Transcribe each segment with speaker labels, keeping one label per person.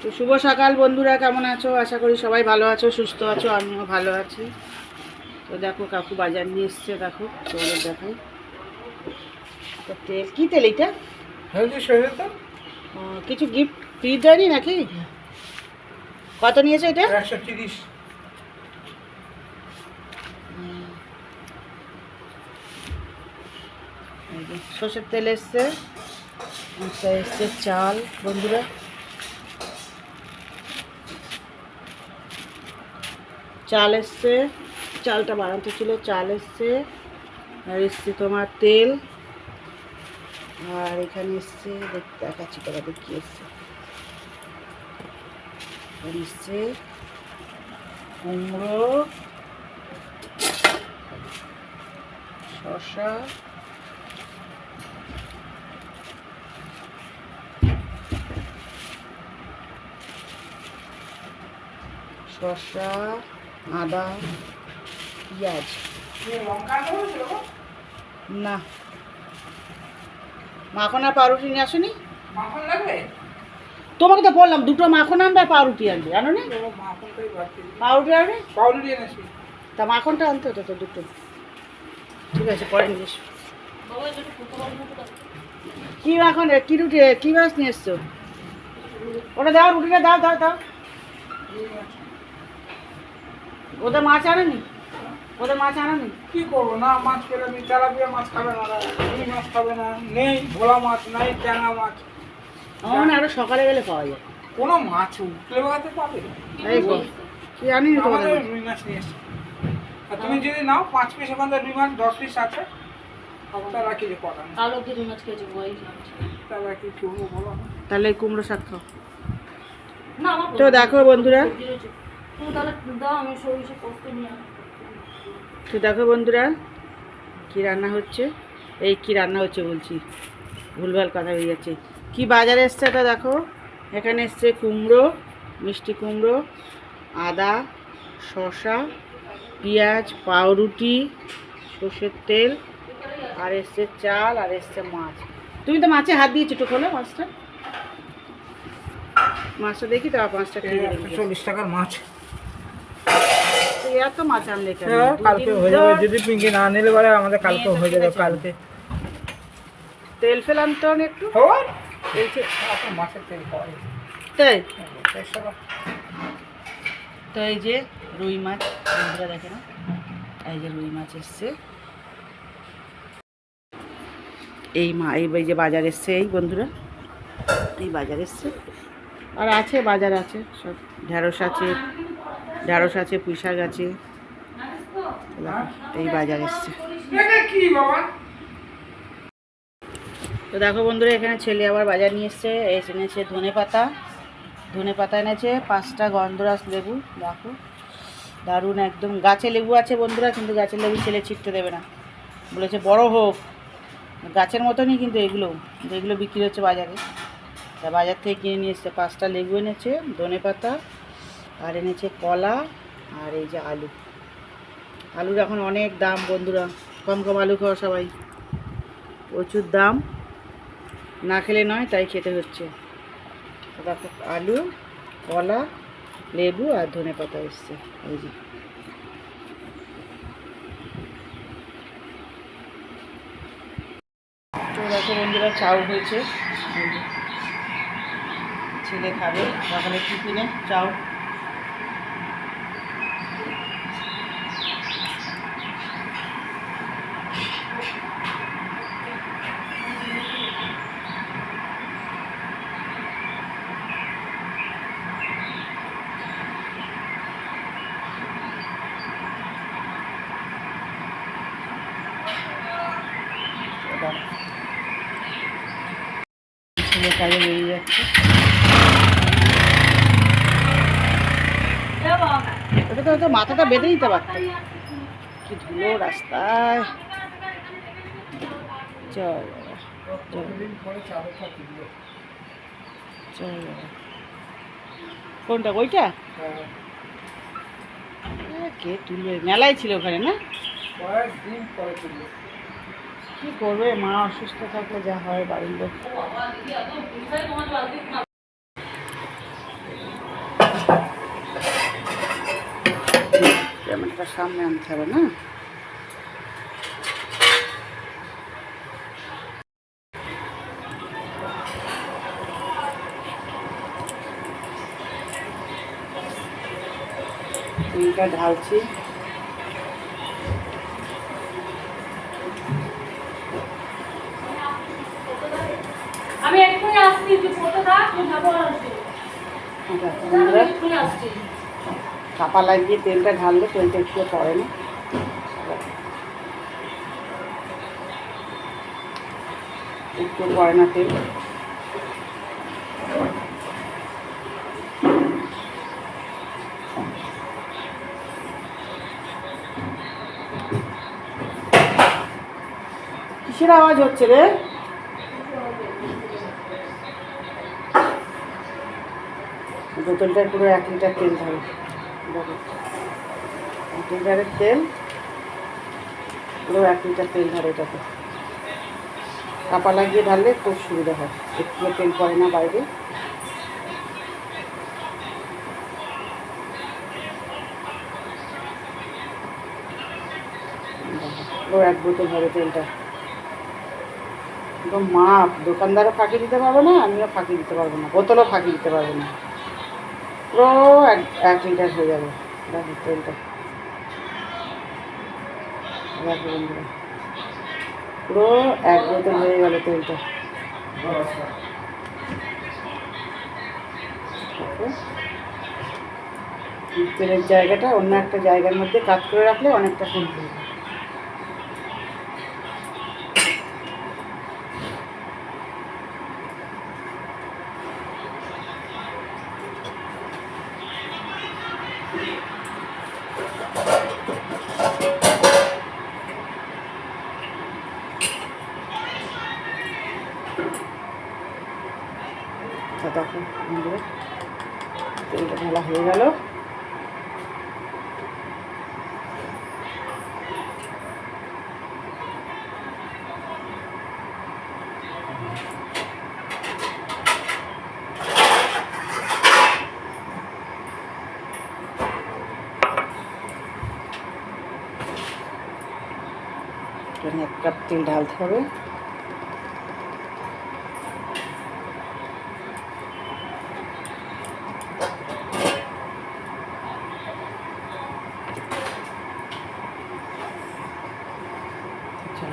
Speaker 1: তো শুভ সকাল বন্ধুরা, কেমন আছো? আশা করি সবাই ভালো আছো, সুস্থ আছো। আমিও ভালো আছি। তো দেখো কাকু বাজার নিয়ে এসছে, দেখো তোমাদের দেখাই। তো তেল, কী তেল এটা?
Speaker 2: হেলদি শরীর তো।
Speaker 1: কিছু গিফট ফ্রি দেয়নি নাকি? কত নিয়েছো এটা?
Speaker 2: 130।
Speaker 1: সর্ষের তেল এসছে, এসছে চাল বন্ধুরা, চাল এসছে, চালটা বাড়াতে ছিল, চাল এসছে। আর এসছে তোমার তেল। আর এখানে এসছে, দেখাচ্ছি তোমাদের কি এসছে। এসছে কুমড়ো, শসা, শসা, আদা, পেঁয়াজ। না, মাখন আর পাউরুটি নিয়ে আসনি?
Speaker 2: মাখন লাগবে?
Speaker 1: তোমাকে তো বললাম দুটো মাখন আনবে আর পাউরুটি আনবে, আনো না? পাউরুটি আনবে?
Speaker 2: পাউরুটি এনেছি।
Speaker 1: তা মাখনটা আনতে হতো তো দুটো। ঠিক আছে, পরে নিয়ে এসো। কী মাখন, কী রুটি, কী মাছ নিয়ে এসছো? ওটা দাও, রুটিটা দাও দাও দাও। ওদের মাছ আনেনি? ওদের মাছ আনেনি?
Speaker 2: কি করবো না, মাছ পেলে আমি তেলাপিয়া মাছ খাবে না, রুই মাছ খাবে না, নেই ভোলা মাছ, নাই ট্যাংরা মাছ।
Speaker 1: আমার আরো সকালে গেলে পাওয়া যায়।
Speaker 2: কোনো মাছ উঠলে বাগাতে পাবে?
Speaker 1: এই গো, কি আনিনি তোমাদের?
Speaker 2: আমাদের রুই মাছ নিয়ে এসছি। আর তুমি যদি নাও 5 পিস, ওখান থেকে রুই মাছ 10 পিস আছে, তা রাখি যে কটা নেই।
Speaker 3: কালো কি রুই মাছ খেয়েছি
Speaker 2: তা রাখি কি করবো বলো?
Speaker 1: তাহলে কুমড়ো শাক খাও।
Speaker 3: না আমার
Speaker 1: তো দেখো বন্ধুরা,
Speaker 3: তুমি তাহলে দাও, আমি সরিষা পোস্ত নিয়ে আসবো।
Speaker 1: তো দেখো বন্ধুরা কি রান্না হচ্ছে। এই কি রান্না হচ্ছে বলছি, ভুলভাল কথা হয়ে যাচ্ছে। কি বাজারে এসছে এটা দেখো। এখানে এসছে কুমড়ো, মিষ্টি কুমড়ো, আদা, শসা, পেঁয়াজ, পাউরুটি, সর্ষের তেল, আর এসছে চাল, আর এসছে মাছ। তুমি তো মাছে হাত দিয়েছো, একটু খোলো মাছটা। মাছটা দেখি তো, মাছটা কি
Speaker 2: 40 টাকার মাছ।
Speaker 1: এত মাছ আনলে কেন?
Speaker 2: কালকে হয়ে যাবে, যদি পিঙ্কি না নিলে পরে আমাদের কালকে হয়ে যাবে। কালকে
Speaker 1: তেল ফেল আনতে হবে একটু।
Speaker 2: এই যে মাছের তেল পাওয়া যায়।
Speaker 1: তাই
Speaker 2: 100 টাকা।
Speaker 1: তো এই যে রুই মাছ বন্ধুরা দেখে না, এই যে রুই মাছ এসছে। এই যে বাজার এসছে, এই বন্ধুরা এই বাজার এসছে। আর আছে, বাজার আছে সব, ঢ্যাঁড়স আছে, ঢ্যাঁড়স আছে, পুঁই শাক আছে। এই বাজার এসছে। তো দেখো বন্ধুরা, এখানে ছেলে আবার বাজার নিয়ে এসছে। এনেছে ধনে পাতা, ধনে পাতা এনেছে 5টা গন্ধরাজ লেবু। দেখো দারুণ একদম, গাছে লেবু আছে বন্ধুরা, কিন্তু গাছের লেবু ছেলে ছিটতে দেবে না, বলেছে বড় হোক। গাছের মতনই কিন্তু এগুলো বিক্রি হচ্ছে বাজারে। তা বাজার থেকে কিনে নিয়ে এসছে। 5টা লেবু এনেছে, ধনে পাতা, আর এনেছে কলা, আর এই যে আলু। আলুর এখন অনেক দাম বন্ধুরা, কম কম আলু খাওয়া সবাই, প্রচুর দাম, না খেলে নয়, তাই খেতে হচ্ছে। দেখো আলু, কলা, লেবু আর ধনে পাতা এসছে। এই যে তো দেখো বন্ধুরা, চাউ হয়েছে, ছেলে খাবে সকালে টিফিনে চাউ। ছেলে কাজে বেরিয়ে যাচ্ছে। ওটা তো মাথাটা বেঁধে দিতে পারতাম, কি ধুলো রাস্তায়। চল চল, কোনটা ওইটা? কে তুলবে, মেলায় ছিল ওখানে না? কি করবে, মা অসুস্থ থাকলে যা হয় বাড়ির লোক। ক্যামেরাটা সামনে আনতে হবে না। তেলটা ঢালছি।
Speaker 3: আমি এক্ষুনি আসছি, তুই ফটো থাক, আমি যাবো আর আসছি। আমি এক্ষুনি আসছি।
Speaker 1: চাপা লাগিয়ে তেলটা ঢাললে তেলটা একটু পড়ে না, একটু পড়ে না তেল। কিসের আওয়াজ হচ্ছে রে? বোতলটায় পুরো 1 লিটার তেল ধরে, দেখো 1 লিটারের তেল, পুরো 1 লিটার তেল ধরে এটাতে। চাপা লাগিয়ে ঢাললে খুব সুবিধা হয়, একটু তেল পড়ে না বাইরে। পুরো 1 বোতল ধরে তেলটা, একদম মাপ। দোকানদারও ফাঁকি দিতে পারবে না, আমিও ফাঁকি দিতে পারবো না, বোতলও ফাঁকি দিতে পারবো না। পুরো 1 লিটার হয়ে যাবে। দেখো তেলটা, দেখো বন্ধুরা, পুরো 1 বোতল হয়ে গেল তেলটা। তেলের জায়গাটা অন্য একটা জায়গার মধ্যে কাজ করে রাখলে অনেকটা কমবে। দেখো বন্ধুরা, তেলটা ঢালা হয়ে গেল। এখানে 1 কাপ তেল ঢালতে হবে।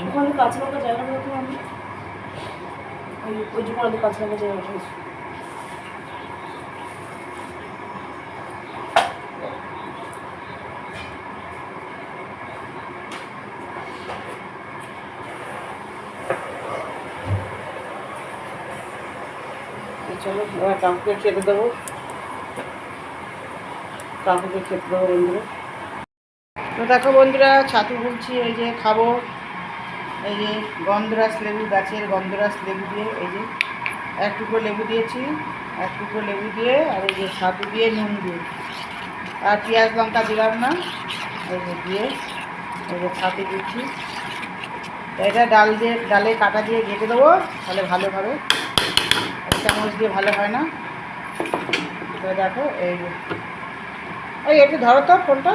Speaker 3: ওখানে কাঁচা লঙ্কা জায়গা দেখো, আমি ওই যে পরে কাঁচা লঙ্কা জায়গা উঠেছি।
Speaker 1: চলো এবার কাকুকে খেতে দেবো, কাকুকে খেতে দেবো বন্ধুরা। তো দেখো বন্ধুরা, ছাতু বলছি, এই যে খাবো। এই যে গন্ধরাজ লেবু, গাছের গন্ধরাজ লেবু দিয়ে, এই যে 1 টুকরো লেবু দিয়েছি, 1 টুকরো লেবু দিয়ে, আর এই যে ছাতু দিয়ে, নুন দিয়ে, আর পেঁয়াজ লঙ্কা দিলাম না। এই যে দিয়ে, এই যে ছাতু দিচ্ছি। এটা ডালে কাটা দিয়ে ঘেঁটে দেবো, তাহলে ভালোভাবে। 1 চামচ দিয়ে ভালো হয় না। তো দেখো এই যে, এই একটু ধরো তো ফোনটা।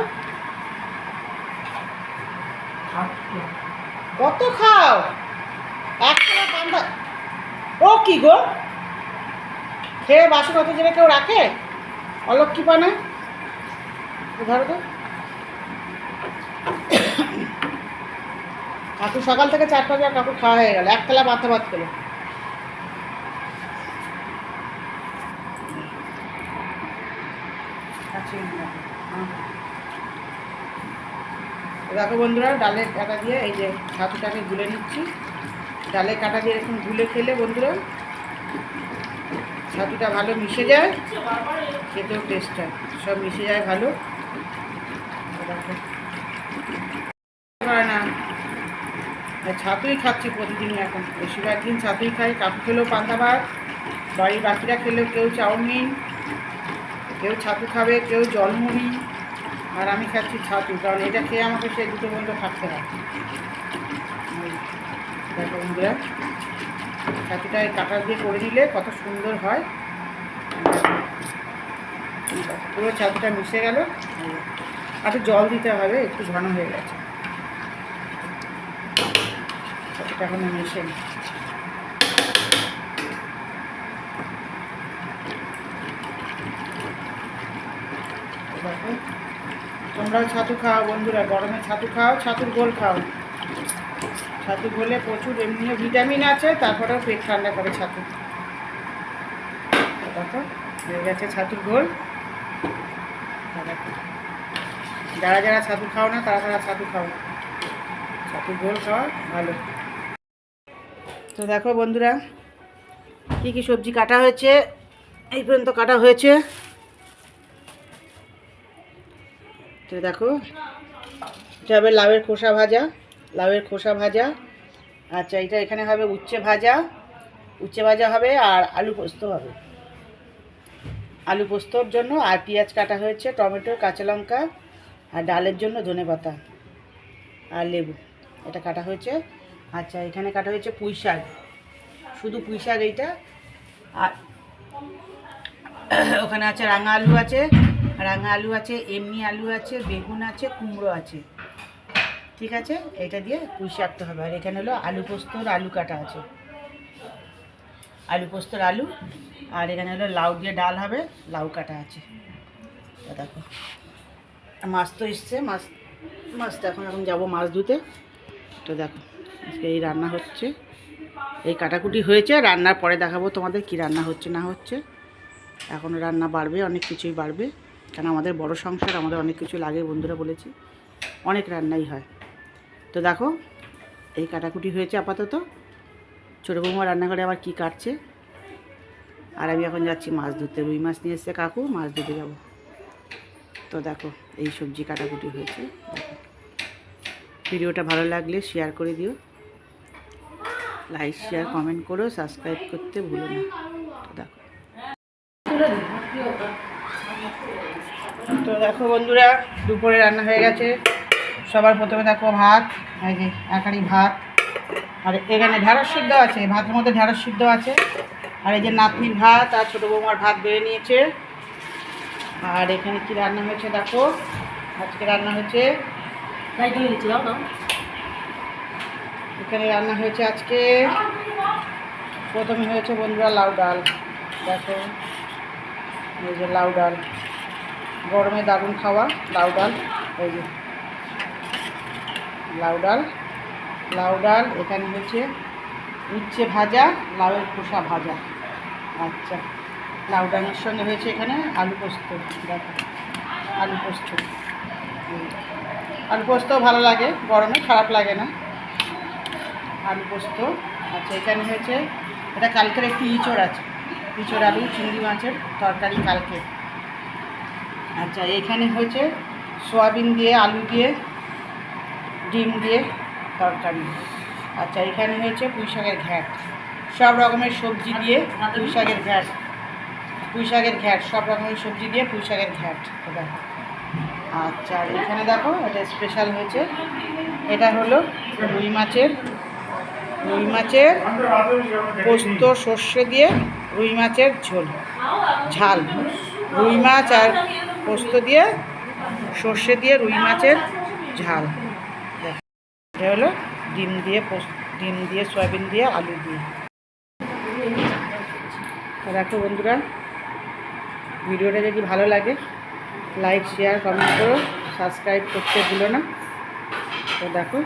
Speaker 1: কত খাও? 1 থালা পান্তা। ও কি গো, খেয়ে বাসন অত জেনে কেউ রাখে? অলক্ষী পানা, ধরো তো। কাকু সকাল থেকে 4-5 বার কাকু খাওয়া হয়ে গেল, 1 থালা পান্তা ভাত খেলো। দেখো বন্ধুরা, ডালের কাটা দিয়ে এই যে ছাতুটাকে গুলে নিচ্ছি। ডালের কাটা দিয়ে এরকম গুলে খেলে বন্ধুরা ছাতুটা ভালো মিশে যায়, খেতেও টেস্ট হয়, সব মিশে যায় ভালো। হয় না, ছাতুই খাচ্ছি প্রতিদিন এখন, বেশিরভাগ দিন ছাতুই খাই। কাকু খেলেও পান্তা ভাত, বাড়ির বাকিরা খেলেও কেউ চাউমিন, কেউ ছাতু খাবে, কেউ জলমুড়ি, আর আমি খাচ্ছি ছাতু, কারণ এটা খেয়ে আমাকে সে 2 বন্ধ থাকতে হয়। দেখো বন্ধুরা, ছাতুটা কাটা দিয়ে করে দিলে কত সুন্দর হয়। পুরো ছাতুটা মিশে গেল। একটু জল দিতে হবে, একটু ঘন হয়ে গেছে, এটা এখনো মেশে নি। দেখো তোমরাও ছাতু খাও বন্ধুরা, গরমে ছাতু খাও, ছাতুর গোল খাও। ছাতু গোলে প্রচুর এমনিও ভিটামিন আছে, তারপরেও পেট ঠান্ডা করে ছাতু। দেখো হয়ে গেছে ছাতুর গোল। দেখো যারা যারা ছাতু খাও না তারা তারা ছাতু খাও, ছাতুর গোল খাওয়া ভালো। তো দেখো বন্ধুরা কী কী সবজি কাটা হয়েছে, এই পর্যন্ত কাটা হয়েছে। তো দেখো এটা হবে লাউয়ের খোসা ভাজা, লাউয়ের খোসা ভাজা। আচ্ছা এটা এখানে হবে উচ্ছে ভাজা, উচ্ছে ভাজা হবে, আর আলু পোস্ত হবে। আলু পোস্তর জন্য আর পেঁয়াজ কাটা হয়েছে, টমেটো, কাঁচা লঙ্কা, আর ডালের জন্য ধনেপাতা আর লেবু, এটা কাটা হয়েছে। আচ্ছা এখানে কাটা হয়েছে পুঁই শাক, শুধু পুঁই শাক এইটা। আর ওখানে আছে রাঙা আলু আছে, রাঙা আলু আছে, এমনি আলু আছে, বেগুন আছে, কুমড়ো আছে। ঠিক আছে, এটা দিয়ে পুঁই শাকতে হবে। আর এখানে হলো আলু পোস্তর আলু কাটা আছে, আলু পোস্তর আলু। আর এখানে হলো লাউ দিয়ে ডাল হবে, লাউ কাটা আছে। দেখো মাছ তো এসছে, মাছটা এখন যাবো মাছ ধুতে। তো দেখো আজকে এই রান্না হচ্ছে, এই কাটাকুটি হয়েছে, রান্নার পরে দেখাবো তোমাদের কি রান্না হচ্ছে না হচ্ছে। এখনও রান্না বাড়বে, অনেক কিছুই বাড়বে, কারণ আমাদের বড় সংসার, আমাদের অনেক কিছু লাগে বন্ধুরা, বলেছি অনেক রান্নাই হয়। তো দেখো এই কাটাকুটি হয়েছে আপাতত। ছোটো বৌমা রান্নাঘরে আবার কি কাটছে। আর আমি এখন যাচ্ছি মাছ ধরতে, রুই মাছ নিয়ে এসছে কাকু, মাছ ধরতে যাবো। তো দেখো এই সবজি কাটাকুটি হয়েছে। দেখো ভিডিওটা ভালো লাগলে শেয়ার করে দিও, লাইক শেয়ার কমেন্ট করো, সাবস্ক্রাইব করতে ভুলো না। তো দেখো তো দেখো বন্ধুরা দুপুরে রান্না হয়ে গেছে। সবার প্রথমে দেখো ভাত, এই যে একারি ভাত, আর এখানে ঢ্যাঁড়স সিদ্ধ আছে, ভাতের মধ্যে ঢ্যাঁড়স সিদ্ধ আছে। আর এই যে নাতনির ভাত আর ছোটো বৌমার ভাত বেড়ে নিয়েছে। আর এখানে কি রান্না হয়েছে দেখো, আজকে রান্না হয়েছে, এখানে রান্না হয়েছে আজকে প্রথমে হয়েছে বন্ধুরা লাউ ডাল। দেখো এই যে লাউ ডাল, গরমে দারুণ খাওয়া লাউ ডাল। এই যে লাউ ডাল, লাউ ডাল। এখানে হচ্ছে উচ্ছে ভাজা, লাউয়ের খোসা ভাজা। আচ্ছা লাউ ডালের সঙ্গে হয়েছে এখানে আলু পোস্ত। দেখো আলু পোস্ত, আলু পোস্তও ভালো লাগে গরমে, খারাপ লাগে না আলু পোস্ত। আচ্ছা এখানে হয়েছে, এটা কালকের একটু ইঁচড় আছে, ইঁচড় আলু চিংড়ি মাছের তরকারি কালকে। আচ্ছা এখানে হয়েছে সয়াবিন দিয়ে আলু দিয়ে ডিম দিয়ে তরকারি। আচ্ছা এখানে হয়েছে পুঁই শাকের ঘ্যাট, সব রকমের সবজি দিয়ে পুঁই শাকের ঘ্যাট, পুঁই শাকের ঘ্যাট, সব রকমের সবজি দিয়ে পুঁই শাকের ঘ্যাট। দেখো আচ্ছা আর এখানে দেখো এটা স্পেশাল হয়েছে, এটা হলো রুই মাছের পোস্ত সর্ষে দিয়ে রুই মাছের ঝোল, ঝাল। রুই মাছ আর পোস্ত দিয়ে সর্ষে দিয়ে রুই মাছের ঝাল। এটা হলো ডিম দিয়ে সয়াবিন দিয়ে আলু দিয়ে। দেখো বন্ধুরা ভিডিওটা যদি ভালো লাগে লাইক শেয়ার কমেন্ট করো, সাবস্ক্রাইব করতে ভুলো না। তো দেখো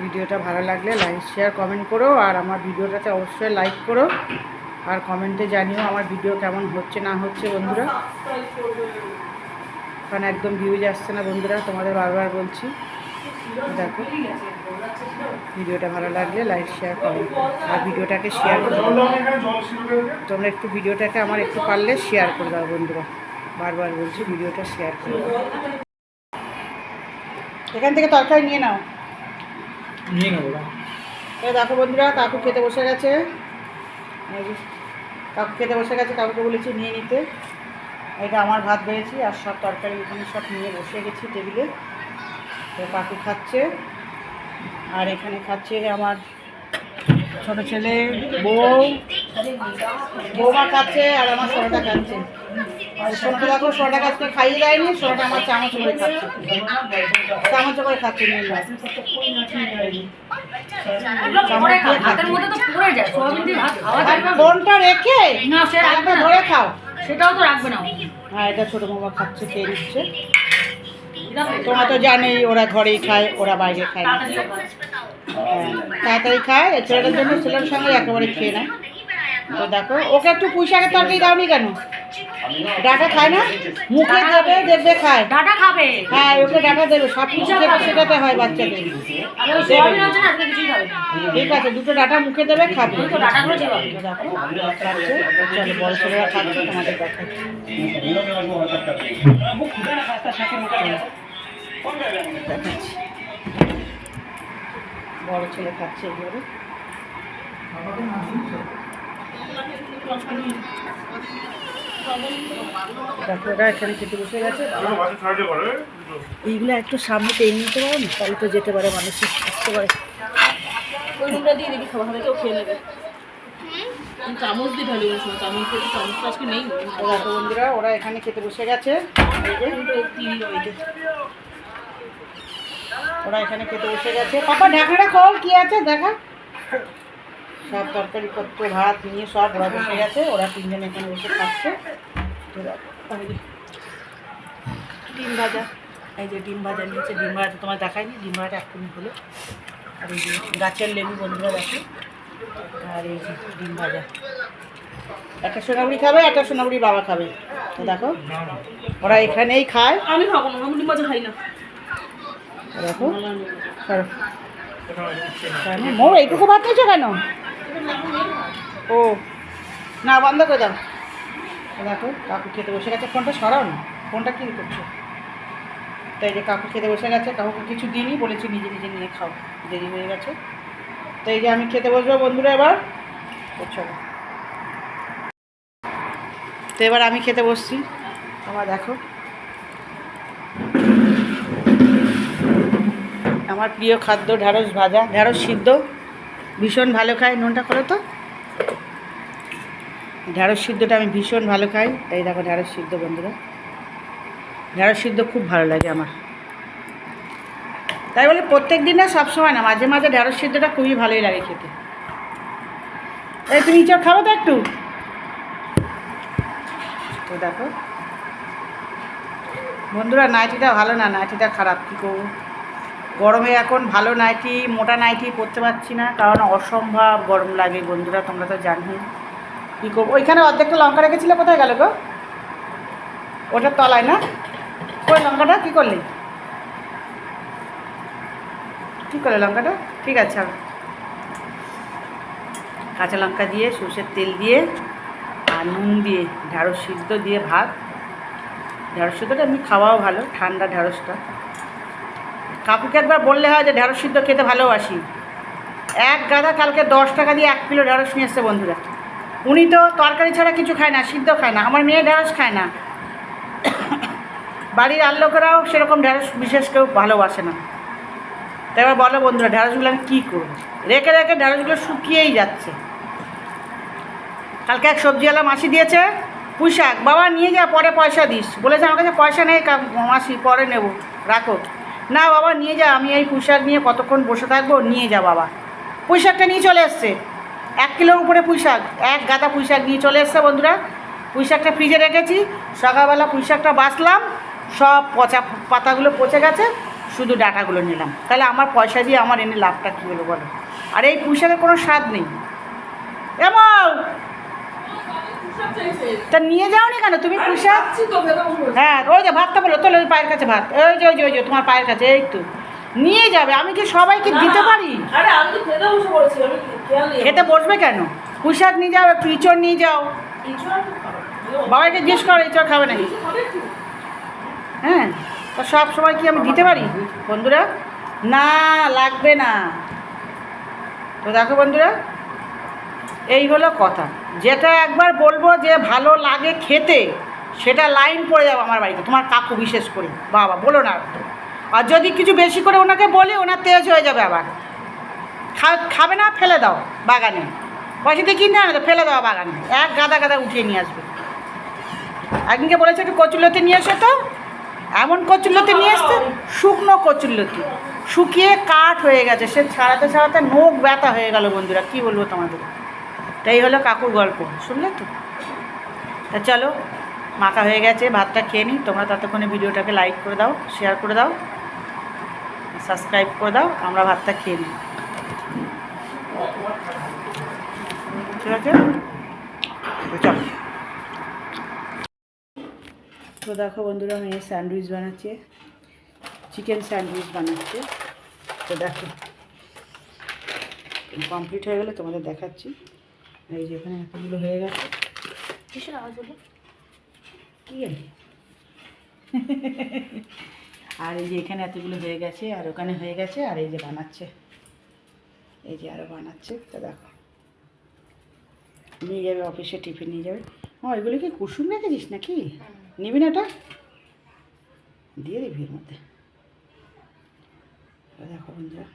Speaker 1: ভিডিওটা ভালো লাগলে লাইক শেয়ার কমেন্ট করো, আর আমার ভিডিওটাতে অবশ্যই লাইক করো, আর কমেন্টে জানিও আমার ভিডিও কেমন হচ্ছে না হচ্ছে বন্ধুরা, কারণ একদম ভিউজ আসছে না বন্ধুরা, তোমাদের বারবার বলছি। দেখো ভিডিওটা ভালো লাগলে লাইক শেয়ার কমেন্ট করো, আর ভিডিওটাকে শেয়ার করে দাও তোমরা, একটু ভিডিওটাকে আমার একটু পারলে শেয়ার করে দাও বন্ধুরা, বারবার বলছি ভিডিওটা শেয়ার করে দাও। এখান থেকে তরকারি নিয়ে নাও,
Speaker 2: নিয়ে নেবো।
Speaker 1: দেখো বন্ধুরা কাকু খেতে বসে গেছে, কাকু খেতে বসে গেছে, কাকুকে বলেছি নিয়ে নিতে। এটা আমার ভাত বেড়েছি আর সব তরকারি এখানে সব নিয়ে বসে গেছি টেবিলে। তো কাকু খাচ্ছে, আর এখানে খাচ্ছে আমার ছোট ছেলে, বৌমা খাচ্ছে, আর আমার ছোটটা খাচ্ছে। আর সোনাটা দেখো, সোনাটাকে আজকে খাইয়ে দেয়নি, সোনাটা আমার চামচ করে খাচ্ছে, চামচ করে খাচ্ছে নিয়ে নাও।
Speaker 3: হাতের মধ্যে তো পড়ে যায়, সোয়াবিন দিয়ে ভাত খাওয়া যায় না।
Speaker 1: ফোনটা রেখে
Speaker 3: না, সে রাখবে না।
Speaker 1: ধরে খাও।
Speaker 3: সেটাও তো রাখবে না।
Speaker 1: হ্যাঁ, এটা ছোটো মামা খাচ্ছে, খেয়ে নিচ্ছে। তোমরা তো জানোই ওরা ঘরেই খায়, ওরা বাইরে খায় না। হ্যাঁ, তাড়াতাড়ি খায়, এই ছেলেটার জন্য ছেলের সঙ্গে একেবারে খেয়ে নেয়। তো দেখো, ওকে একটু পুঁই শাকের তরকারি দাওনি কেন? ডাটা খায় না, মুখে দেবে দেখবে খায়।
Speaker 3: ডাটা খাবে।
Speaker 1: হ্যাঁ, ওকে ডাটা দেবে, সব কিছু খেতে শেখাতে হয় বাচ্চাদের।
Speaker 3: আর ওই সোয়াবিন আছে না, আজকে কিছুই খাবে না।
Speaker 1: ঠিক আছে, দুটো ডাটা মুখে দেবে, খাবে।
Speaker 3: ওই তো ডাটাগুলো ছিল।
Speaker 1: তো দেখো, খাচ্ছে। চলো, বড় ছেলেরা খাচ্ছে, তোমাদের দেখাচ্ছি। বড় ছেলে খাচ্ছে এইভাবে। দেখো, ওরা এখানে খেতে বসে গেছে। এইগুলো একটু সামনে টেনে নিতে পারো না, তাহলে তো যেতে পারে, মানুষ আসতে পারে।
Speaker 3: ওই রুমটা দিয়ে দেখি খাবার হবে, কেউ খেয়ে নেবে। চামচ দিয়ে ঢালি, চামচ দিয়ে, চামচ তো আজকে নেই।
Speaker 1: তো দেখো বন্ধুরা, ওরা এখানে খেতে বসে গেছে। ওরা এখানে খেতে বসে গেছে। পাপা ঢাকাটা খোল, কি আছে দেখা। সব তরকারি পত্র ভাত নিয়ে সব ওরা বসে গেছে, ওরা তিনজন এখানে বসে খাচ্ছে। তো দেখো, এই যে ডিম ভাজা, এই যে ডিম ভাজা নিয়েছে। ডিম ভাজা তোমার দেখায়নি, ডিম ভাজাটা এক্ষুনি হলো। আর এই যে গাছের লেবু বন্ধুরা দেখো, আর এই যে ডিম ভাজা। একটা সোনাবুড়ি খাবে, একটা সোনাবুড়ি বাবা খাবে। তো দেখো, ওরা এখানেই খায়।
Speaker 3: আমি খাবো না, আমি ডিম ভাজা খাই না।
Speaker 1: দেখো, মোর এইটুকু ভাত নিয়েছো কেন? ও না, বন্ধ করে দাও। দেখো, কাকু খেতে বসে গেছে। ফোনটা সরাও না, ফোনটা কী করছো? তাই যে কাকু খেতে বসে গেছে, কাকুকে কিছু দিইনি, বলেছি নিজে নিজে নিয়ে খাও, দেরি হয়ে গেছে। তো এই যে আমি খেতে বসবো বন্ধুরা এবার। তো চলো, তো এবার আমি খেতে বসছি। আমার দেখো, আমার প্রিয় খাদ্য ঢ্যাঁড়স ভাজা, ঢ্যাঁড়স সিদ্ধ, ভীষণ ভালো খাই। নুনটা করো তো। ঢ্যাঁড়স সিদ্ধটা আমি ভীষণ ভালো খাই। এই দেখো ঢ্যাঁড়স সিদ্ধ বন্ধুরা, ঢ্যাঁড়স সিদ্ধ খুব ভালো লাগে আমার। তাই বলে প্রত্যেক দিন না, সবসময় না, মাঝে মাঝে ঢ্যাঁড়স সিদ্ধটা খুবই ভালোই লাগে খেতে। এই তুমি ইঁচড় খাবো তো একটু। তো দেখো বন্ধুরা, নাইটিটা ভালো না, নাইটিটা খারাপ। কী করবো, গরমে এখন ভালো নাইটি, মোটা নাইটি পরতে পারছি না, কারণ অসম্ভব গরম লাগে বন্ধুরা, তোমরা তো জানোই। কী করবো, ওইখানে অর্ধেকটা লঙ্কা রেখেছিলে, কোথায় গেল গো? ওটার তলায় না? ওই লঙ্কাটা কী করলে? কী করলে লঙ্কাটা? ঠিক আছে, কাঁচা লঙ্কা দিয়ে, সরষের তেল দিয়ে, আর নুন দিয়ে, ঢ্যাঁড়স সিদ্ধ দিয়ে ভাত। ঢ্যাঁড়স সিদ্ধটা এমনি খাওয়াও ভালো, ঠান্ডা ঢ্যাঁড়সটা। কাকুকে একবার বললে হয় যে ঢ্যাঁড়স সিদ্ধ খেতে ভালোবাসি। এক গাদা কালকে 10 টাকা দিয়ে 1 কিলো ঢ্যাঁড়স নিয়ে এসছে বন্ধুরা। উনি তো তরকারি ছাড়া কিছু খায় না, সিদ্ধ খায় না। আমার মেয়ে ঢ্যাঁড়স খায় না, বাড়ির আর লোকেরাও সেরকম ঢ্যাঁড়স বিশেষ কেউ ভালোবাসে না। তাই এবার বলো বন্ধুরা, ঢ্যাঁড়সগুলো আমি কী করবো? রেখে রেখে ঢ্যাঁড়সগুলো শুকিয়েই যাচ্ছে। কালকে এক সবজিওয়ালা মাসি দিয়েছে পুঁই শাক, বাবা নিয়ে যা, পরে পয়সা দিস। বলেছে আমার কাছে পয়সা নেই মাসি, পরে নেবো, রাখো। না বাবা নিয়ে যা, আমি এই পুঁই শাক নিয়ে কতক্ষণ বসে থাকবো, নিয়ে যা বাবা। পুঁই শাকটা নিয়ে চলে এসছে, 1 কিলোর উপরে পুঁই শাক, এক গাদা পুঁই শাক নিয়ে চলে এসছে বন্ধুরা। পুঁই শাকটা ফ্রিজে রেখেছি, সকালবেলা পুঁই শাকটা বাছলাম, সব পচা পাতাগুলো পচে গেছে, শুধু ডাঁটাগুলো নিলাম। তাহলে আমার পয়সা দিয়ে আমার এনে লাভটা কী হলো বলো? আর এই পুঁই শাকের কোনো স্বাদ নেই। এমন তা নিয়ে যাও নি কেন তুমি পুঁই শাক? হ্যাঁ, ওই যে ভাতটা বলো, তোলো ওই পায়ের কাছে ভাত, ওই যে ওই যে ওই যে তোমার পায়ের কাছে, এই তো নিয়ে যাবে। আমি কি সবাইকে দিতে পারি? খেতে বসবে কেন? পুঁই শাক নিয়ে যাও, একটু ইঁচড় নিয়ে যাও। বাবাকে জিজ্ঞেস করো ইঁচড় খাবে নাকি। হ্যাঁ, তা সব সময় কি আমি দিতে পারি বন্ধুরা? না, লাগবে না। তো দেখো বন্ধুরা, এই হলো কথা। যেটা একবার বলবো যে ভালো লাগে খেতে, সেটা লাইন পড়ে যাবে আমার বাড়িতে, তোমার কাকু বিশেষ করে। বাবা বলো না। আর যদি কিছু বেশি করে ওনাকে বলি, ওনার তেজ হয়ে যাবে আবার। খাবে না, ফেলে দাও বাগানে, পয়সা দিয়ে কিনে আনো, ফেলে দাও বাগানে, এক গাদা গাদা উঠিয়ে নিয়ে আসবে। একদিনকে বলেছে একটু কচুরলতি নিয়ে এসো তো, এমন কচুরলতি নিয়ে এসছে, শুকনো কচুরলতি, শুকিয়ে কাঠ হয়ে গেছে, সে ছাড়াতে ছাড়াতে নোখ ব্যথা হয়ে গেল বন্ধুরা, কি বলবো তোমাদের। তাই হলো কাকুর গল্প, শুনলে তো। তা চলো, মাখা হয়ে গেছে, ভাতটা খেয়ে নিই। তোমরা ততক্ষণে ভিডিওটাকে লাইক করে দাও, শেয়ার করে দাও, সাবস্ক্রাইব করে দাও, আমরা ভাতটা খেয়ে নিই, ঠিক আছে? তো চলো। তো দেখো বন্ধুরা, মেয়ে স্যান্ডউইচ বানাচ্ছে, চিকেন স্যান্ডউইচ বানাচ্ছে। তো দেখো কমপ্লিট হয়ে গেলে তোমাদের দেখাচ্ছি। এই যে এখানে এতগুলো হয়ে গেছে,
Speaker 3: কিসের আওয়াজ হলো?
Speaker 1: কি জানি। আর এই যে এখানে এতগুলো হয়ে গেছে, আর ওখানে হয়ে গেছে, আর এই যে বানাচ্ছে, এই যে আরও বানাচ্ছে। তো দেখো নিয়ে যাবে অফিসে, টিফিন নিয়ে যাবে। এগুলো কি কুসুম রেখেছিস নাকি? নিবি না এটা? দিয়ে দিবি এর মধ্যে। দেখো বন্ধুরা,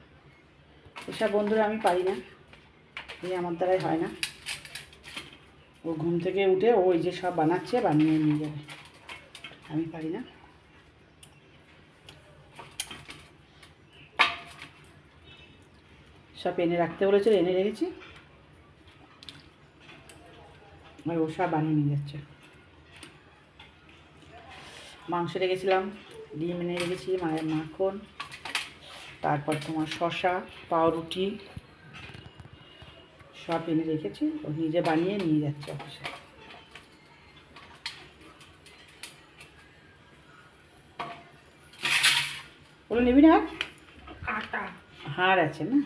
Speaker 1: এসব বন্ধুরা আমি পারি না, এই আমার দ্বারাই হয় না। ও ঘুম থেকে উঠে ওই যে সব বানাচ্ছে, বানিয়ে নিয়ে যাবে, আমি পারি না। সব এনে রাখতে বলেছিল, এনে রেখেছি, আর ও সব বানিয়ে নিয়ে যাচ্ছে। মাংস রেখেছিলাম, ডিম এনে রেখেছি, মায়ের মাখন, তারপর তোমার শসা, পাউরুটি সব এনে রেখেছি, ও নিজে বানিয়ে নিয়ে যাচ্ছে অফিসে। ওগুলো নিবি না?
Speaker 3: কাটা
Speaker 1: হাড় আছে না?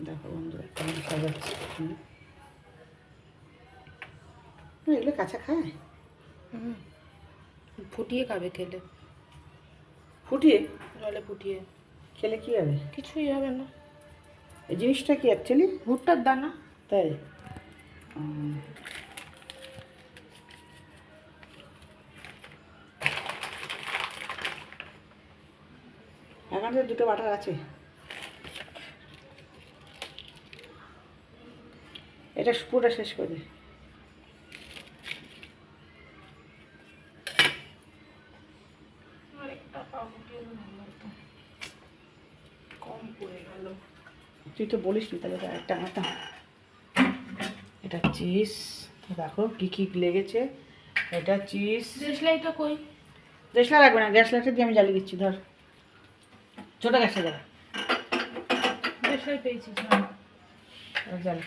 Speaker 1: দেখো বন্ধুরা কেমন সাজাচ্ছে। এগুলো কাঁচা খায়?
Speaker 3: ফুটিয়ে খাবে খেলে,
Speaker 1: ফুটিয়ে
Speaker 3: জলে ফুটিয়ে
Speaker 1: খেলে কী হবে?
Speaker 3: কিছুই হবে না।
Speaker 1: এই জিনিসটা কি অ্যাকচুয়ালি?
Speaker 3: ভুট্টার দানা।
Speaker 1: তাই? এখন তো দুটো বাটার আছে, এটা পুরোটা শেষ করে দে।
Speaker 3: কম পড়ে গেল।
Speaker 1: তুই তো বলিস নি, তাহলে একটা আটা, এটা চিজ। দেখো কী কী লেগেছে, এটা চিজ।
Speaker 3: দেশলাইটা কই?
Speaker 1: দেশলা রাখবে না, গ্যাস লাইটটা দিয়ে আমি জ্বালিয়ে দিচ্ছি, ধর ছোটো গ্যাসটা জ্বালা,
Speaker 3: দেশলাই পেয়েছি।
Speaker 1: জ্বালা।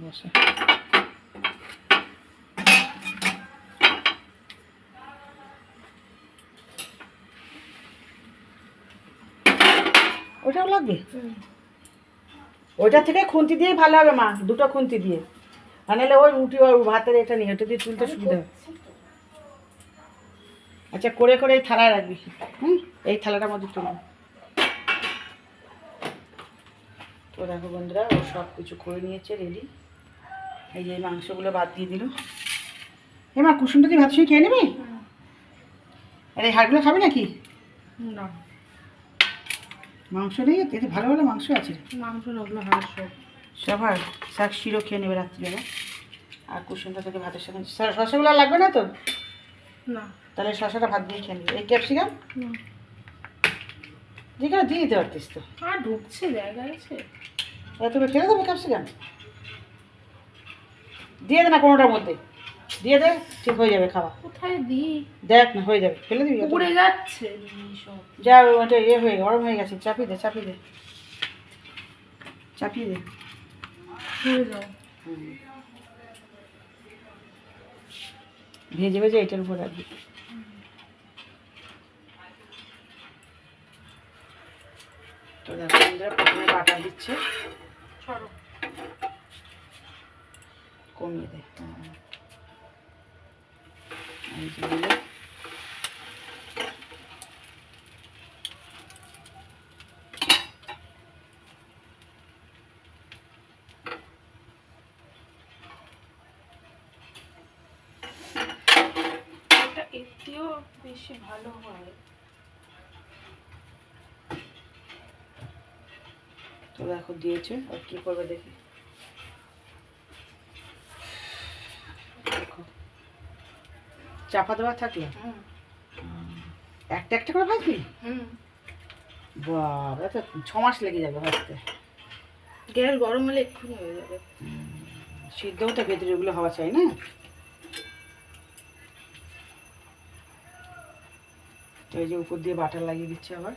Speaker 1: বসে ওটাও লাগবে, ওইটা থেকে খুন্তি দিয়ে ভালো হবে মা, দুটো খুন্তি দিয়ে, আর নাহলে ওই রুটি ওই ভাতের এটা নিয়ে ওটা দিয়ে তুলতে সুবিধা হবে। আচ্ছা করে করে এই থালায় রাখবি, এই থালাটার মধ্যে তুলবি। তো দেখো বন্ধুরা, ও সব কিছু করে নিয়েছে রেডি। এই যে মাংসগুলো বাদ দিয়ে দিল। মা কুসুমটা দিয়ে ভাত শুয়ে খেয়ে নেবে? আর এই হাড়গুলো খাবে নাকি?
Speaker 3: না,
Speaker 1: মাংস নেই এতে, ভালো ভালো মাংস আছে।
Speaker 3: মাংস নগুলো হাড় সব
Speaker 1: সব আর শাক শিরো খেয়ে নেবে রাত্রিবেলা। আর কুসুমটা থেকে ভাতের সাথে শশাগুলো আর লাগবে না তো?
Speaker 3: না।
Speaker 1: তাহলে শশাটা ভাত দিয়ে খেয়ে নেবে। এই ক্যাপসিকাম যেখানে দিয়ে দিতে পারতিস তো।
Speaker 3: আর ঢুকছে, জায়গা আছে।
Speaker 1: তোকে ফেলে দেবো ক্যাপসিকাম? দিয়ে দে না কোনোটার মধ্যে, দিয়ে দে, ঠিক হয়ে যাবে খাওয়া।
Speaker 3: কোথায় দিই?
Speaker 1: দেখ না হয়ে যাবে, ফেলে দিবি?
Speaker 3: পুড়ে যাচ্ছে সব।
Speaker 1: যা ওটা ইয়ে হয়ে গরম হয়ে গেছে, চাপিয়ে দে, চাপিয়ে দে, চাপিয়ে দে।
Speaker 3: পুড়ে যাও।
Speaker 1: ভেজে ভেজে এটার উপর রাখবি। তো দেখো বন্ধুরা, প্রথমে বাটার দিচ্ছে,
Speaker 3: সরো।
Speaker 1: কমিয়ে দে। এই যে দিলে।
Speaker 3: দেখতেও বেশি ভালো হয়।
Speaker 1: তো দেখো দিয়েছে, আর কি করবে দেখি। দেখো চাপা দেওয়া থাকলে একটা একটা করে ভাজবি? বাবা, তো 6 মাস লেগে যাবে ভাজতে।
Speaker 3: গ্যাস গরম হলে এক্ষুনি হয়ে যাবে।
Speaker 1: সিদ্ধও তো ভেতরে ওগুলো হওয়া চাই না। তো এই যে উপর দিয়ে বাটার লাগিয়ে দিচ্ছে আবার।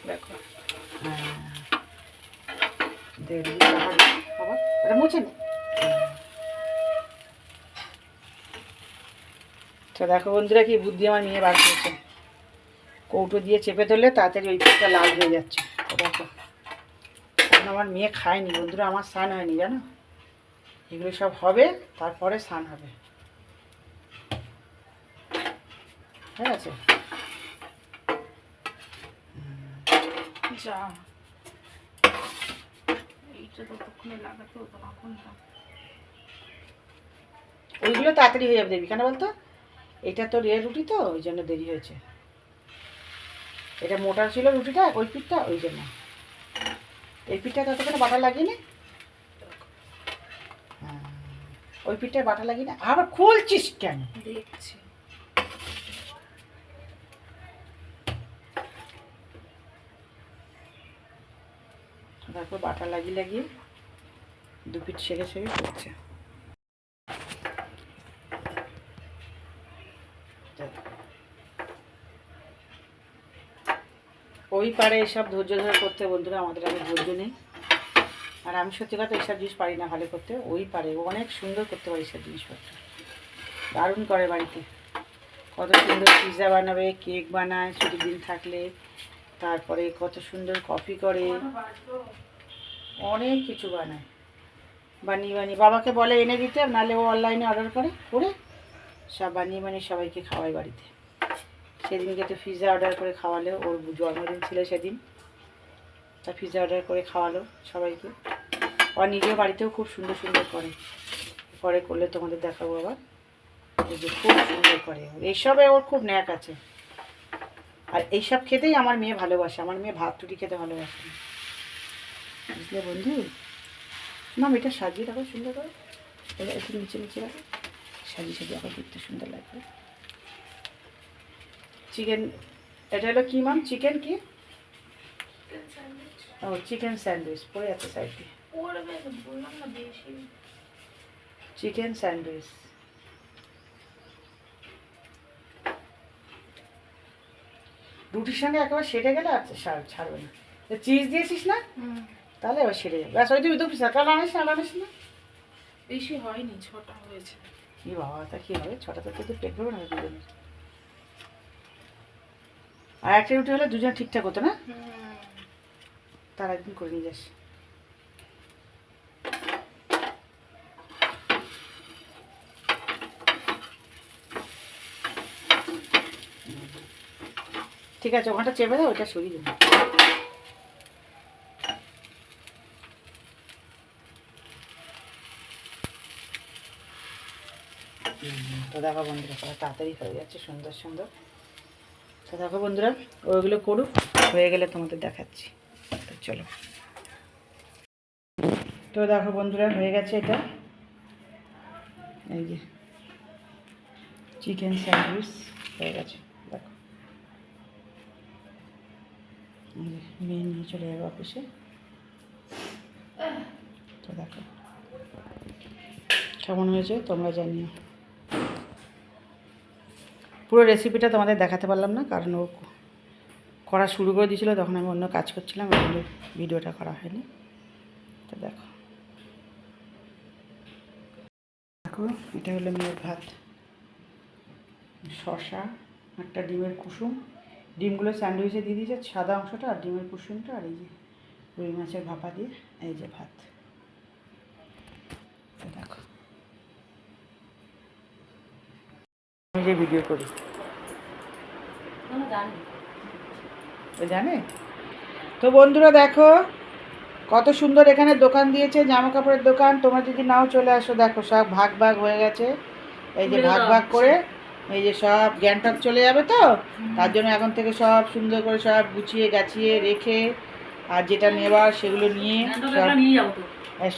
Speaker 3: দেখো
Speaker 1: হ্যাঁ, দিয়ে দিবি চাপা দিয়ে। আবার এটা মুছে নে। তো দেখো বন্ধুরা কি বুদ্ধি আমার মেয়ে বার করেছে। কৌটো দিয়ে চেপে ধরলে তাড়াতাড়ি ওই পিঠটা লাল হয়ে যাচ্ছে। তো দেখো এখন আমার মেয়ে খায়নি বন্ধুরা, আমার স্নান হয়নি জানো। এগুলো সব হবে, তারপরে স্নান হবে। ঠিক আছে,
Speaker 3: যা এইটা ততক্ষণে লাগাতে হতো না কোনটা।
Speaker 1: ওইগুলো তাড়াতাড়ি হয়ে যাবে দেবী, কেন বলতো? এটা তো রেল রুটি, তো ওই জন্য দেরি হয়েছে। এটা মোটা ছিল রুটিটা, ওই পিঠটা, ওই জন্য। এই পিঠটা ততক্ষণে বাটা লাগিয়ে নে। হ্যাঁ, ওই পিঠটায় বাটা লাগিয়ে নে। আবার খুলছিস কেন?
Speaker 3: দেখছি।
Speaker 1: তারপর বাটা লাগিয়ে লাগিয়ে দু পিঠ সেরে সেরে করছে। ওই পারে এসব ধৈর্য ধরে করতে বন্ধুরা, আমাদের আগে ধৈর্য নেই। আর আমি সত্যি কথা এইসব জিনিস পারি না ভালো করতে। ওই পারে ও অনেক সুন্দর করতে পারে এইসব জিনিসপত্র, দারুণ করে বাড়িতে। কত সুন্দর পিৎজা বানাবে, কেক বানায় ছুটির দিন থাকলে, তারপরে কত সুন্দর কফি করে, অনেক কিছু বানায়। বানিয়ে বানিয়ে বাবাকে বলে এনে দিতে, নাহলে ও অনলাইনে অর্ডার করে করে সব বানিয়ে বানিয়ে সবাইকে খাওয়ায় বাড়িতে। সেদিনকে তো পিৎজা অর্ডার করে খাওয়ালো, ওর জন্মদিন ছিল সেদিন, তা পিৎজা অর্ডার করে খাওয়ালো সবাইকে। আর নিজের বাড়িতেও খুব সুন্দর সুন্দর করে, পরে করলে তোমাদের দেখাবো আবার। এই যে খুব সুন্দর করে, এইসবে ওর খুব ন্যাক আছে। আর এইসব খেতেই আমার মেয়ে ভালোবাসে। আমার মেয়ে ভাত রুটি খেতে ভালোবাসে না, বুঝলে বন্ধু। না, এটা সাজিয়ে রাখো সুন্দর করে, এটা একটু নিচে নিচে রাখো, সাজিয়ে সাজিয়ে আবার দেখতে সুন্দর লাগবে। চিকেন, এটা হলো কি মাম? চিকেন কি? ও চিকেন স্যান্ডউইচ পড়ে আছে সাইড দিয়ে।
Speaker 3: বললাম না বেশি।
Speaker 1: চিকেন স্যান্ডউইচ রুটির সঙ্গে একেবারে সেরে গেলে আর ছাড়বে না। চিজ দিয়েছিস না, তাহলে এবার সেরে যাবে। ব্যাস ওই তুমি 2 পিস কাল আনিস না, আনিস না।
Speaker 3: বেশি হয়নি, 6টা হয়েছে।
Speaker 1: কি বাবা, তা কি হবে? 6টাতে তো পেট ভরবে না দুজনের। আর একটা রুটি হলে দুজন ঠিকঠাক হতো না, তার একদিন করে নিয়ে যাস। ঠিক আছে, ওখানটা চেপে দাও, ওইটা সরিয়ে দেবো। তো দেখো বন্ধুরা কত তাড়াতাড়ি হয়ে যাচ্ছে, সুন্দর সুন্দর। তো দেখো বন্ধুরা ওইগুলো করুক, হয়ে গেলে তোমাদের দেখাচ্ছি। তো চলো। তো দেখো বন্ধুরা হয়ে গেছে এটা, এই যে চিকেন স্যান্ডউইচ হয়ে গেছে। দেখো মেয়ে নিয়ে চলে যাবে অফিসে। তো দেখো কেমন হয়েছে তোমরা জানিও। পুরো রেসিপিটা তোমাদের দেখাতে পারলাম না, কারণ ও করা শুরু করে দিয়েছিলো, তখন আমি অন্য কাজ করছিলাম, ওই জন্য ভিডিওটা করা হয়নি। তো দেখো দেখো এটা হলো মেয়ের ভাত, শসা, একটা ডিমের কুসুম। ডিমগুলো স্যান্ডউইচে দিয়ে দিয়েছে, সাদা অংশটা, আর ডিমের কুসুমটা, আর এই যে রুই মাছের ভাপা দিয়ে এই যে ভাত। তো দেখো আমি যে ভিডিও করি ও জানে। তো বন্ধুরা দেখো কত সুন্দর এখানে দোকান দিয়েছে, জামা কাপড়ের দোকান। তোমরা যদি নাও চলে আসো, দেখো সব ভাগ ভাগ হয়ে গেছে। এই যে ভাগ ভাগ করে এই যে সব গ্যাংটক চলে যাবে তো, তার জন্য এখন থেকে সব সুন্দর করে সব গুছিয়ে গাছিয়ে রেখে, আর যেটা নেবার সেগুলো নিয়ে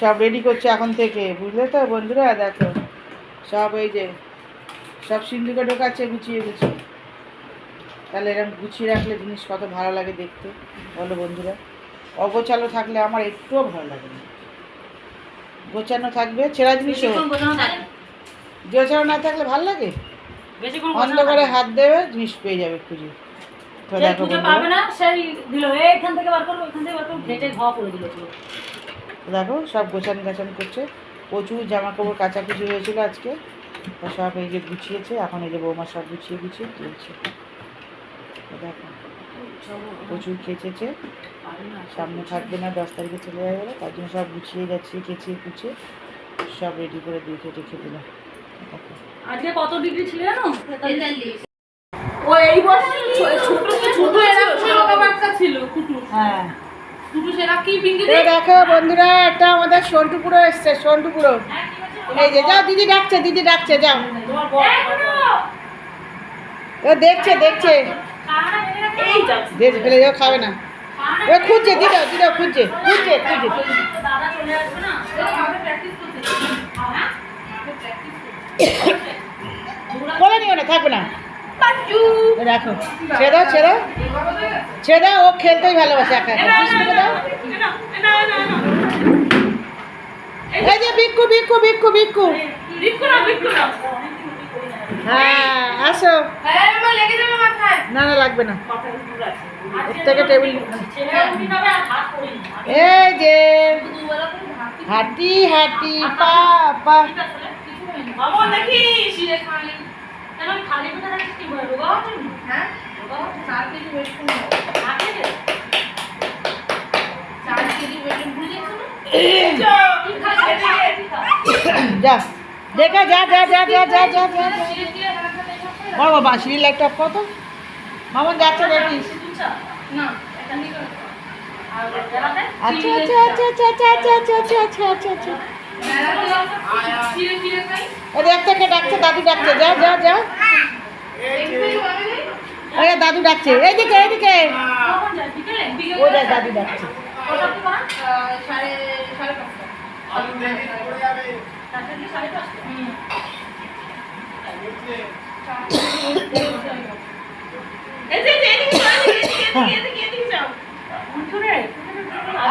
Speaker 1: সব রেডি করছে এখন থেকে, বুঝলে তো বন্ধুরা। দেখো সব এই যে সব সিন্ধুকে ঢোকাচ্ছে গুছিয়ে গুছিয়ে। তাহলে এরকম গুছিয়ে রাখলে জিনিস কত ভালো লাগে দেখতে, বলো বন্ধুরা। অগোছালো থাকলে আমার একটুও ভালো লাগে না। গোছানো থাকবে, ছেঁড়া জিনিস গোছানো না থাকলে ভালো লাগে। অন্ধকারে হাত দেবে, জিনিস পেয়ে যাবে খুঁজে। তো দেখো দেখো সব গোছানো গাছানো করছে। প্রচুর জামা কাপড় কাচাকুচি হয়েছিল আজকে, তো সব এই যে গুছিয়েছে। এখন এই যে বৌমা সব গুছিয়ে গুছিয়ে তুলছে। দেখো প্রচুর কেচেছে, সামনে থাকবে না, 10 তারিখে চলে যাবে, তার জন্য সব গুছিয়ে যাচ্ছি, কেচিয়ে কুচিয়ে সব রেডি করে দিয়ে রেখে দিলাম।
Speaker 3: আজকে কত ডিগ্রি ছিল জানো?
Speaker 4: ও এই বছর ছোট ছিল কুটু।
Speaker 1: হ্যাঁ
Speaker 4: কুটু সেরা কি পিঙ্কি
Speaker 1: তো দেখো বন্ধুরা, একটা আমাদের সন্টুপুরো এসছে, সন্টুপুরো। এই যে যাও, দিদি ডাকছে, দিদি ডাকছে, যাও। ও দেখছে দেখছে, দেখছে ফেলে যাও, খাবে না। ও খুঁজছে, দিদাও দিদাও, খুঁজছে খুঁজছে খুঁজছে।
Speaker 3: দাদা চলে আসবে না,
Speaker 4: প্র্যাকটিস করতে
Speaker 1: বলে নিও না, থাকবে না। রাখো, ছেড়ে দাও ছেড়ে দাও ছেড়ে দাও, ও খেলতেই ভালোবাসে একা একা। বিস্কুটে দাও। এই যে বিক্কু বিক্কু বিক্কু বিক্কু, হ্যাঁ আসো। না না লাগবে না, ওর থেকে টেবিল। এই যে হাঁটি হাঁটি পা পা। যা দেখা, যা যা যা যা যা যা যা। বড় বাবা সিঁড়ির লাইটটা অফ কত, মামন যাচ্ছে দেখিস। আচ্ছা আচ্ছা আচ্ছা আচ্ছা আচ্ছা আচ্ছা আচ্ছা আচ্ছা আচ্ছা আচ্ছা। দেখ থেকে ডাকছে, দাদু ডাকছে, যা যা যা। ওই দাদু ডাকছে, এইদিকে এইদিকে। ওই দেখ দাদু ডাকছে।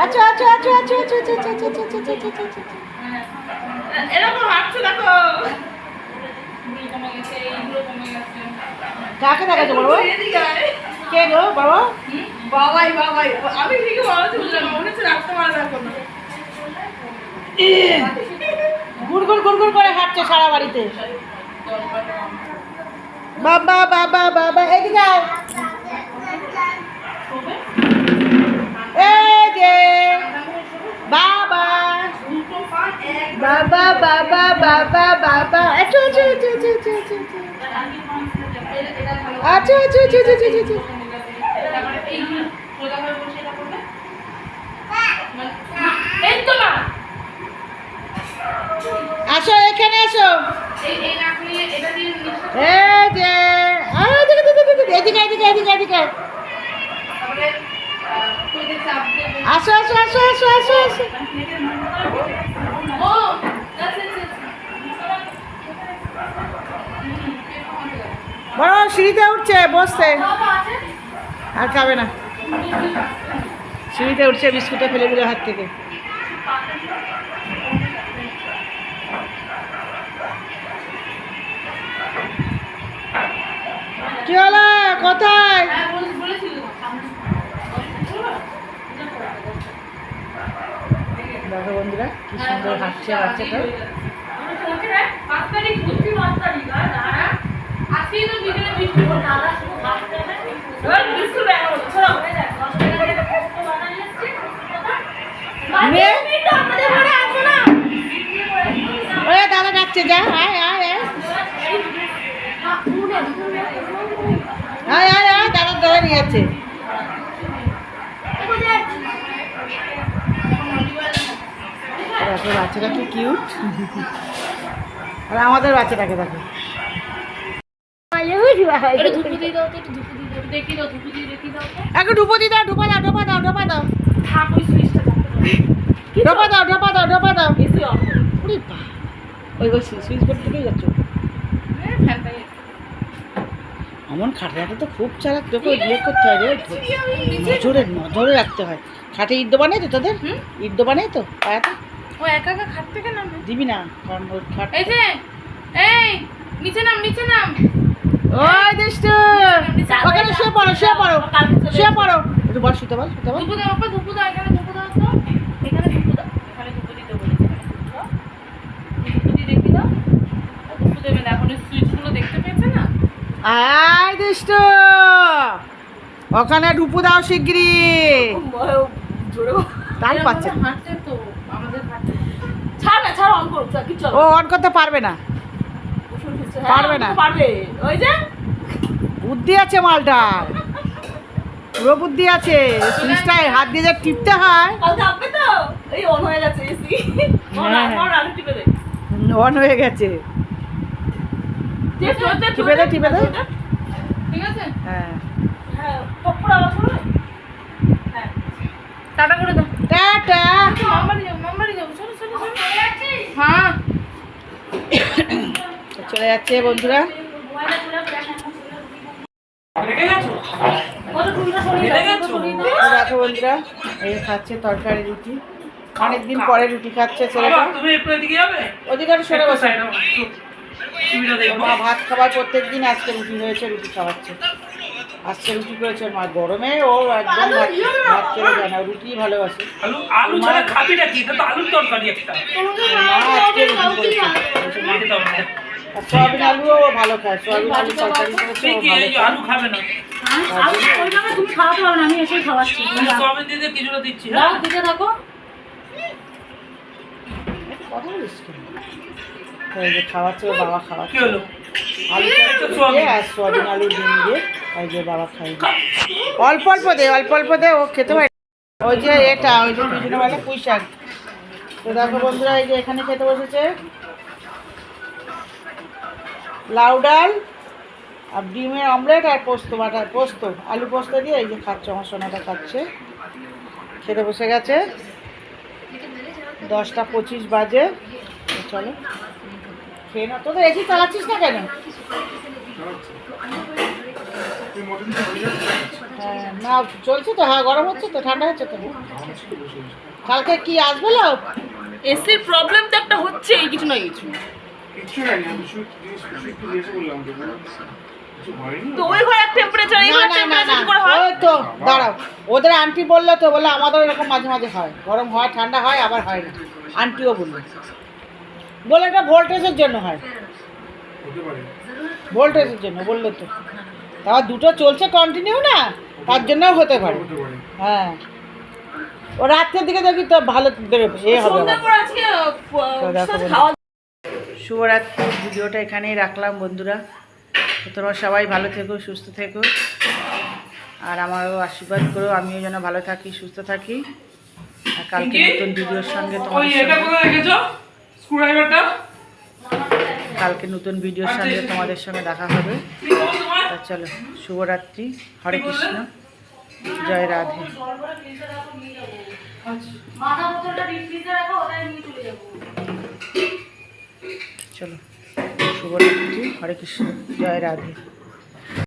Speaker 1: আচ্ছা আচ্ছা আচ্ছা আচ্ছা আচ্ছা আচ্ছা আচ্ছা আচ্ছা আচ্ছা আচ্ছা আচ্ছা।
Speaker 4: এরকম হাঁটছো দেখো।
Speaker 1: কাকে দেখাচ্ছে বড়? কে গো বাবা?
Speaker 4: বাবাই বাবাই, আমি ঠিকই বাবা তুললাম, মনে হচ্ছে রাখতে পারা রাখো না।
Speaker 1: গুড়গুড় গুড়গুড় করে হাঁটছে সারা বাড়িতে। বাবা বাবা বাবা, এদিকে আয়। এই যে বাবা বাবা বাবা বাবা বাবা, আচ্ছা আচ্ছা আচ্ছা আচ্ছা আচ্ছা আচ্ছা আচ্ছা আচ্ছা আচ্ছা আচ্ছা আচ্ছা আচ্ছা। আসো এখানে আসো। এই যে এদিকে এদিকে এদিকে এদিকে আসো আসো আসো আসো আসো আসো। বড় সিঁড়িতে উঠছে, বসছে আর খাবে না। সিঁড়িতে উঠছে, বিস্কুটটা ফেলে দিল হাত থেকে। কি হলো, কোথায়? দেখো বন্ধুরা কি সুন্দর হাঁটছে বাচ্চাটা। ওই দাদা ডাকছে, যা আয় আয় আয় আয় আয় আয়, দাদা দাদা নিয়ে যাচ্ছে। তো বাচ্চাটা কি কিউট। আর আমাদের বাচ্চাটাকে দেখো।
Speaker 3: একটু ধুপু দিয়ে দাও তো, একটু ধুপু দিয়ে দাও, দেখি দাও, ধুপু দিয়ে দেখি দাও তো।
Speaker 1: একটু ডুবো দি দাও, ডোপা দাও, ডোপা দাও, ডোপা দাও,
Speaker 3: থাক ওই সুইচটা থাকতে দাও।
Speaker 1: ডোপা দাও, ডোপা দাও, ডোপা দাও।
Speaker 3: এসি অফ করো।
Speaker 1: ওরে বাবা, ওই সুইচ বোর্ড থেকেই যাচ্ছ।
Speaker 3: হ্যাঁ, ফ্যানটা
Speaker 1: এমন খাটাটা তো খুব চালাক, তোকে বিয়ে করতে হয় রে, নজরে রাখতে হয়। খাটে ইট দোবা নেই তো তোদের? ইট দোবা নেই তো পায়াতে?
Speaker 3: ও একা একা খাট থেকে নামে।
Speaker 1: দিবি না, কারণ ওর খাট।
Speaker 3: এই যে, এই নিচে নাম, নিচে নাম।
Speaker 1: ওই দুষ্টু, ওখানে শুয়ে পড়ো, শুয়ে পড়ো, শুয়ে পড়ো। একটু বল, শুতে বল, শুতে বল।
Speaker 3: ধুপু দাও, বাবা ধুপু দাও, এখানে ধুপু দাও তো। এখানে ধুপু দাও, এখানে ধুপু দিতে বলেছে। ধুপু দিয়ে দেখি দাও। ধুপু দেবে না, এখন ওই সুইচগুলো দেখতে পেয়েছে না?
Speaker 1: আয় দুষ্টু, ওখানে ঢুপু দাও শিগগিরি। তাই পাচ্ছে না।
Speaker 3: হাঁটছে তো, আমাদের হাঁটছে।
Speaker 4: ছাড় না, ছাড়, অন করো, কি চলো।
Speaker 1: ও অন করতে পারবে না, পারবে না।
Speaker 4: পারবে, ওই যে
Speaker 1: বুদ্ধি আছে মালটার, পুরো বুদ্ধি আছে। সুইচটায় হাত দিয়ে যে টিপতে হয়।
Speaker 4: কাল থাকবে তো, এই অন হয়ে গেছে এসি। অন আর টিপে দে।
Speaker 1: অন হয়ে গেছে। টিপে দে, টিপে দে।
Speaker 3: ঠিক আছে?
Speaker 1: হ্যাঁ,
Speaker 4: হ্যাঁ, পপড়া আওয়াজ করো। হ্যাঁ,
Speaker 3: টাটা করে দাও।
Speaker 1: টাটা।
Speaker 3: মামবাড়ি যাও, মামবাড়ি যাও, চলো চলো চলো। হ্যাঁ।
Speaker 1: চলে যাচ্ছে বন্ধুরা।
Speaker 2: রেখে গেছো? রেখে গেছো?
Speaker 1: এই দেখো বন্ধুরা, এই খাচ্ছে তরকারি রুটি। অনেকদিন পরে রুটি খাচ্ছে ছেলেটা।
Speaker 2: বাবা, তুমি একটু এদিকে যাবে?
Speaker 1: ওদিকে একটু সরে বসে।
Speaker 2: টিভিটা
Speaker 1: ওর
Speaker 2: দেখবো।
Speaker 1: মা ভাত খাবার প্রত্যেকদিন, আজকে রুটি হয়েছে, রুটি খাওয়াচ্ছে। আজকে রুটি করেছে ওর মা, গরমে ও একদম ভাত খেলে যায় না, রুটি ভালোবাসে।
Speaker 2: আলু ছাড়া খাবি নাকি? এটা তো আলুর তরকারি একটা।
Speaker 1: মা আজকে রুটি করেছে। বলছে, মা,
Speaker 2: খেতে হবে না।
Speaker 1: আর সয়াবিন আলুও ও ভালো খায়, সয়াবিন আলু তরকারি করেছে
Speaker 2: তুই
Speaker 1: ও
Speaker 2: কি
Speaker 1: ভালো
Speaker 2: এই
Speaker 1: খায়।
Speaker 2: আলু খাবে না?
Speaker 3: ওইভাবে তুমি খাওয়াতে পারো না, আমি এসেই খাওয়াচ্ছি।
Speaker 2: তুমি সয়াবিন দিয়ে কিছুটা দিচ্ছি।
Speaker 3: দাও, দিতে থাকো।
Speaker 1: কথা বলিস কেন? তো এই যে খাওয়াচ্ছে ওর বাবা,
Speaker 2: কি
Speaker 1: খাওয়াচ্ছে
Speaker 2: হলো?
Speaker 1: আলু চচ্চড়ি দিয়ে আর সয়াবিন আলু ডিম দিয়ে। এই যে বাবা খাই, অল্প অল্প দে, অল্প অল্প দে, ও খেতে পারে। ওই যে এটা, ওই যে দুজনে বেলা পুঁই শাক। তো দেখো বন্ধুরা, এই যে এখানে খেতে বসেছে লাউ ডাল আর ডিমের অমলেট আর পোস্ত বাটা, পোস্ত আলু পোস্ত দিয়ে এই যে খাচ্ছে, আমার সোনাটা খাচ্ছে। খেতে বসে গেছে। 10টা 25 বাজে। তো চলো খেয়ে না। তোদের এসি চালাচ্ছিস না কেন? হ্যাঁ, না চলছে তো। হ্যাঁ, গরম হচ্ছে তো, ঠান্ডা হচ্ছে তো। কালকে কি আসবে লোক?
Speaker 4: এসির প্রবলেম তো একটা হচ্ছে, এই কিছু না কিছু। তো ওই ঘরের টেম্পারেচার, এই
Speaker 1: না
Speaker 4: ঘরের
Speaker 1: না না না,
Speaker 4: টেম্পারেচার করে হয়।
Speaker 1: ওই তো দাঁড়াও, ওদের আন্টি বললো তো, বলে আমাদের এরকম মাঝে মাঝে হয়, গরম হয়, ঠান্ডা হয়, আবার হয় না। আন্টিও বললো, বলে এটা ভোল্টেজের জন্য হয়, ভোল্টেজের জন্য বললো তো। তাও দুটো চলছে কন্টিনিউ না, তার জন্যও হতে পারে। হ্যাঁ, ও রাত্রের দিকে দেখি তো ভালো দেবে, এ হবে
Speaker 4: সন্ধ্যা
Speaker 1: আবার।
Speaker 4: পর আজকে
Speaker 1: তো দেখো বন্ধুরা,
Speaker 4: খাওয়া
Speaker 1: শুভরাত্রির ভিডিওটা এখানেই রাখলাম বন্ধুরা। তো তোমরা সবাই ভালো থেকো, সুস্থ থেকো, আর আমারও আশীর্বাদ করো, আমিও যেন ভালো থাকি, সুস্থ থাকি। আর কালকে নতুন ভিডিওর সঙ্গে
Speaker 2: ওই
Speaker 1: তোমাদের
Speaker 2: এটা
Speaker 1: সঙ্গে,
Speaker 2: কোথায় রেখেছো? স্ক্রুড্রাইভারটা?
Speaker 1: কালকে নতুন ভিডিওর সঙ্গে তোমাদের সঙ্গে দেখা হবে।
Speaker 2: কি বলো তোমার?
Speaker 1: তা চলো, শুভরাত্রি, হরে কৃষ্ণ, জয় রাধে।
Speaker 3: মাথা বোতলটা ডিপ ফ্রিজে রাখো, ওটাই নিয়ে চলে যাবো।
Speaker 1: চলো, শুভরাত্রি, হরে কৃষ্ণ, জয় রাধে।